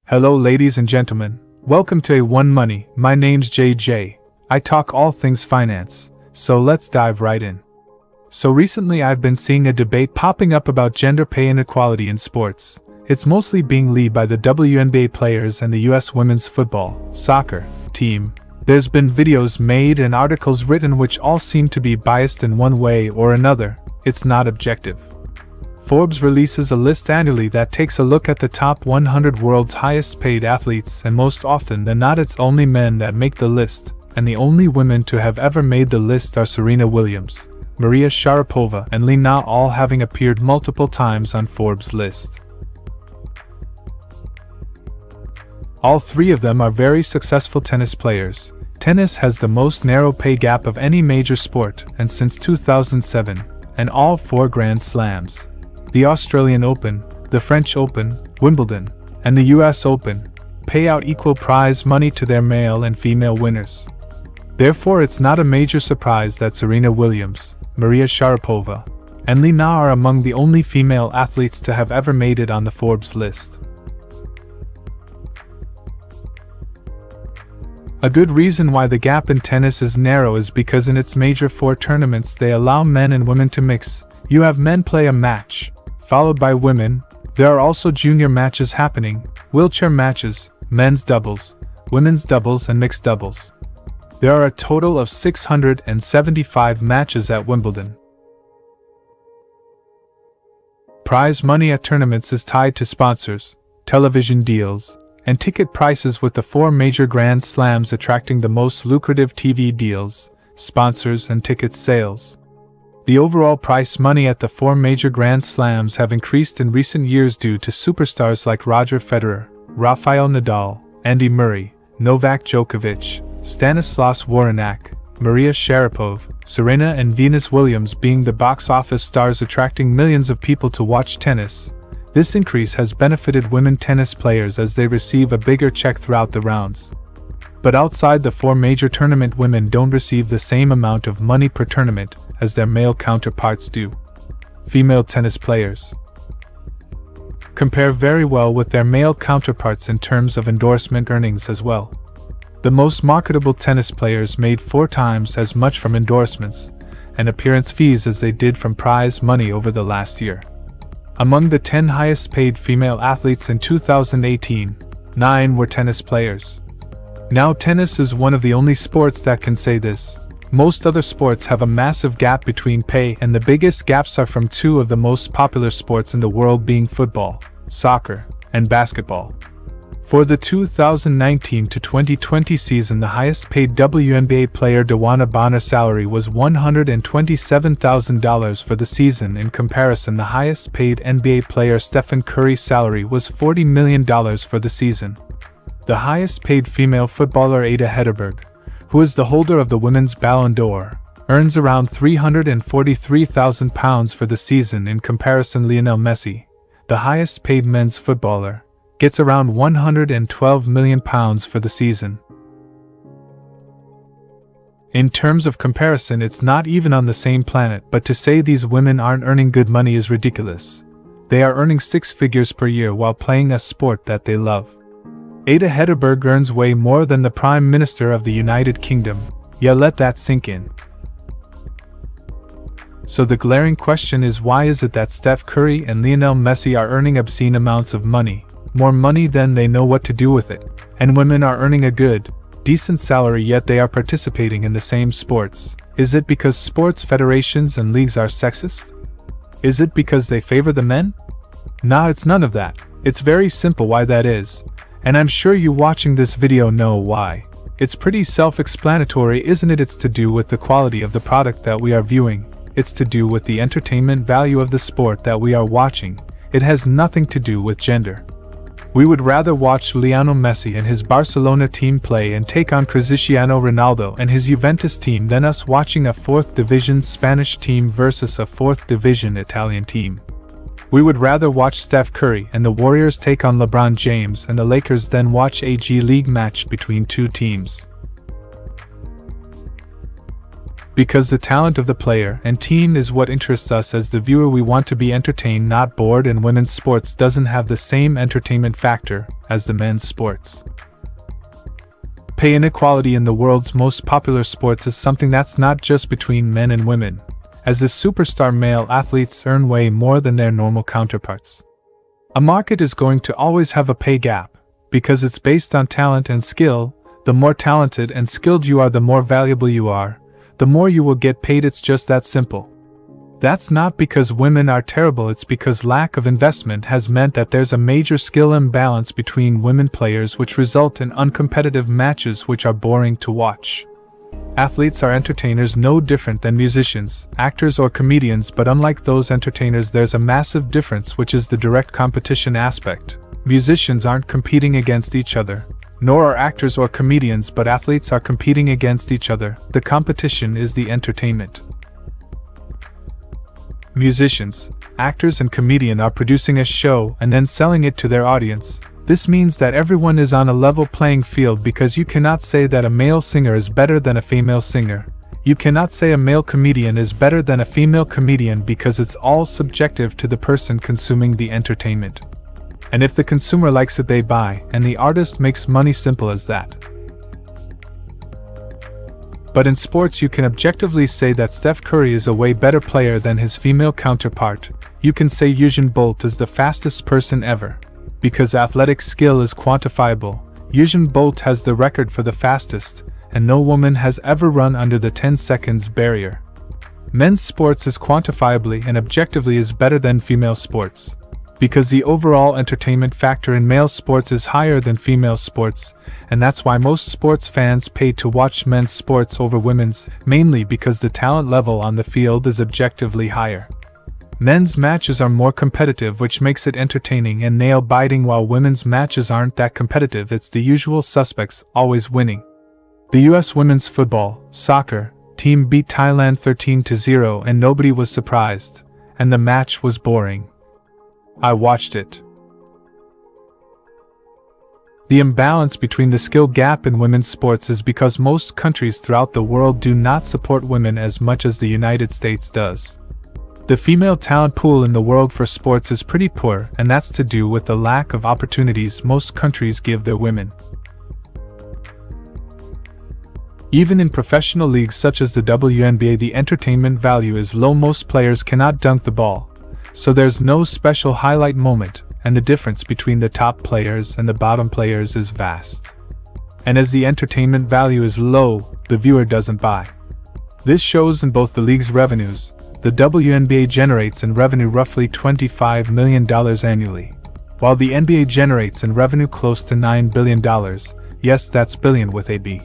Hello ladies and gentlemen, welcome to A1 Money. My name's JJ. I talk all things finance, so let's dive right in. So recently I've been seeing a debate popping up about gender pay inequality in sports. It's mostly being led by the WNBA players and the US women's football, soccer, team. There's been videos made and articles written which all seem to be biased in one way or another. It's not objective. Forbes releases a list annually that takes a look at the top 100 world's highest paid athletes, and most often than not it's only men that make the list, and the only women to have ever made the list are Serena Williams, Maria Sharapova and Li Na, all having appeared multiple times on Forbes' list. All three of them are very successful tennis players. Tennis has the most narrow pay gap of any major sport, and since 2007, and all 4 Grand Slams, the Australian Open, the French Open, Wimbledon, and the US Open, pay out equal prize money to their male and female winners. Therefore it's not a major surprise that Serena Williams, Maria Sharapova, and Li Na are among the only female athletes to have ever made it on the Forbes list. A good reason why the gap in tennis is narrow is because in its major 4 tournaments they allow men and women to mix. You have men play a match, followed by women. There are also junior matches happening, wheelchair matches, men's doubles, women's doubles and mixed doubles. There are a total of 675 matches at Wimbledon. Prize money at tournaments is tied to sponsors, television deals, and ticket prices, with the 4 major Grand Slams attracting the most lucrative TV deals, sponsors and ticket sales. The overall prize money at the 4 major Grand Slams have increased in recent years due to superstars like Roger Federer, Rafael Nadal, Andy Murray, Novak Djokovic, Stanislas Wawrinka, Maria Sharapova, Serena and Venus Williams being the box office stars attracting millions of people to watch tennis. This increase has benefited women tennis players as they receive a bigger check throughout the rounds. But outside the 4 major tournament, women don't receive the same amount of money per tournament as their male counterparts do. Female tennis players compare very well with their male counterparts in terms of endorsement earnings as well. The most marketable tennis players made 4 times as much from endorsements and appearance fees as they did from prize money over the last year. Among the 10 highest paid female athletes in 2018, 9 were tennis players. Now tennis is one of the only sports that can say this. Most other sports have a massive gap between pay, and the biggest gaps are from 2 of the most popular sports in the world, being football, soccer, and basketball. For the 2019 to 2020 season, the highest paid WNBA player Dewana Bonner's salary was $127,000 for the season. In comparison, the highest paid NBA player Stephen Curry's salary was $40 million for the season. The highest paid female footballer Ada Hegerberg, who is the holder of the Women's Ballon d'Or, earns around £343,000 for the season. In comparison, Lionel Messi, the highest paid men's footballer, gets around £112 million for the season. In terms of comparison, it's not even on the same planet, but to say these women aren't earning good money is ridiculous. They are earning 6 figures per year while playing a sport that they love. Ada Hegerberg earns way more than the Prime Minister of the United Kingdom. Yeah, let that sink in. So the glaring question is, why is it that Steph Curry and Lionel Messi are earning obscene amounts of money, more money than they know what to do with it, and women are earning a good, decent salary yet they are participating in the same sports? Is it because sports federations and leagues are sexist? Is it because they favor the men? Nah, it's none of that. It's very simple why that is. And I'm sure you watching this video know why. It's pretty self-explanatory, isn't it? It's to do with the quality of the product that we are viewing. It's to do with the entertainment value of the sport that we are watching. It has nothing to do with gender. We would rather watch Lionel Messi and his Barcelona team play and take on Cristiano Ronaldo and his Juventus team than us watching a 4th division Spanish team versus a 4th division Italian team. We would rather watch Steph Curry and the Warriors take on LeBron James and the Lakers than watch a G League match between 2 teams. Because the talent of the player and team is what interests us as the viewer. We want to be entertained, not bored, and women's sports doesn't have the same entertainment factor as the men's sports. Pay inequality in the world's most popular sports is something that's not just between men and women, as the superstar male athletes earn way more than their normal counterparts. A market is going to always have a pay gap, because it's based on talent and skill. The more talented and skilled you are, the more valuable you are, the more you will get paid. It's just that simple. That's not because women are terrible, it's because lack of investment has meant that there's a major skill imbalance between women players, which result in uncompetitive matches which are boring to watch. Athletes are entertainers no different than musicians, actors, or comedians, but unlike those entertainers, there's a massive difference, which is the direct competition aspect. Musicians aren't competing against each other, nor are actors or comedians, but athletes are competing against each other. The competition is the entertainment. Musicians, actors, and comedians are producing a show and then selling it to their audience. This means that everyone is on a level playing field, because you cannot say that a male singer is better than a female singer. You cannot say a male comedian is better than a female comedian, because it's all subjective to the person consuming the entertainment. And if the consumer likes it, they buy, and the artist makes money. Simple as that. But in sports, you can objectively say that Steph Curry is a way better player than his female counterpart. You can say Usain Bolt is the fastest person ever, because athletic skill is quantifiable. Usain Bolt has the record for the fastest, and no woman has ever run under the 10 seconds barrier. Men's sports is quantifiably and objectively is better than female sports, because the overall entertainment factor in male sports is higher than female sports, and that's why most sports fans pay to watch men's sports over women's, mainly because the talent level on the field is objectively higher. Men's matches are more competitive, which makes it entertaining and nail-biting, while women's matches aren't that competitive. It's the usual suspects always winning. The US women's football, soccer, team beat Thailand 13-0 and nobody was surprised, and the match was boring. I watched it. The imbalance between the skill gap in women's sports is because most countries throughout the world do not support women as much as the United States does. The female talent pool in the world for sports is pretty poor, and that's to do with the lack of opportunities most countries give their women. Even in professional leagues such as the WNBA, the entertainment value is low. Most players cannot dunk the ball, so there's no special highlight moment, and the difference between the top players and the bottom players is vast. And as the entertainment value is low, the viewer doesn't buy. This shows in both the league's revenues. The WNBA generates in revenue roughly $25 million annually, while the NBA generates in revenue close to $9 billion. Yes, that's billion with a B.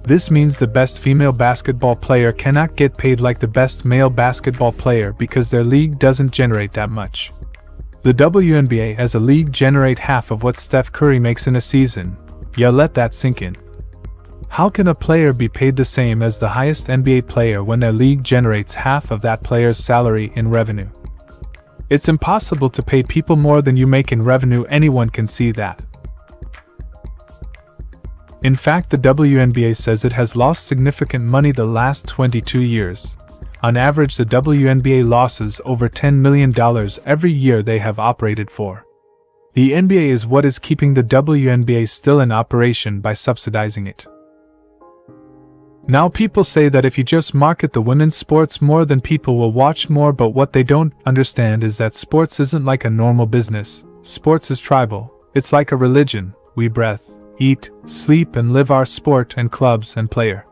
This means the best female basketball player cannot get paid like the best male basketball player, because their league doesn't generate that much. The WNBA as a league generate half of what Steph Curry makes in a season. Yeah, let that sink in. How can a player be paid the same as the highest NBA player when their league generates half of that player's salary in revenue? It's impossible to pay people more than you make in revenue. Anyone can see that. In fact, the WNBA says it has lost significant money the last 22 years. On average, the WNBA losses over $10 million every year they have operated for. The NBA is what is keeping the WNBA still in operation by subsidizing it. Now people say that if you just market the women's sports more, then people will watch more, but what they don't understand is that sports isn't like a normal business. Sports is tribal. It's like a religion. We breathe, eat, sleep, and live our sport and clubs and player.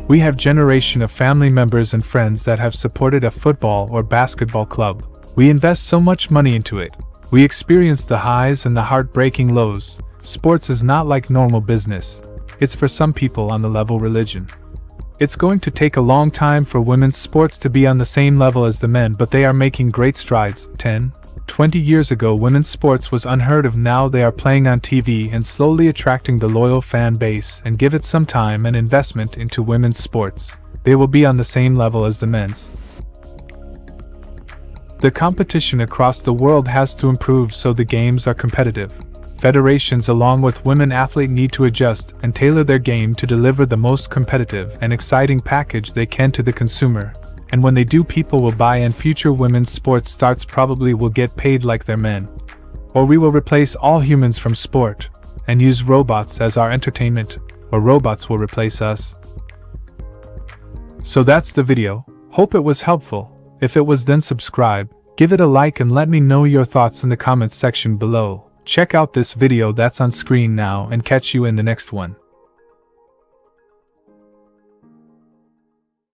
We have generation of family members and friends that have supported a football or basketball club. We invest so much money into it. We experience the highs and the heartbreaking lows. Sports is not like normal business. It's for some people on the level religion. It's going to take a long time for women's sports to be on the same level as the men, but they are making great strides. 10, 20 years ago, women's sports was unheard of. Now they are playing on TV and slowly attracting the loyal fan base, and give it some time and investment into women's sports. They will be on the same level as the men's. The competition across the world has to improve so the games are competitive. Federations along with women athletes need to adjust and tailor their game to deliver the most competitive and exciting package they can to the consumer. And when they do, people will buy, and future women's sports stars probably will get paid like their men. Or we will replace all humans from sport and use robots as our entertainment, or robots will replace us. So that's the video. Hope it was helpful. If it was, then subscribe, give it a like, and let me know your thoughts in the comments section below. Check out this video that's on screen now and catch you in the next one.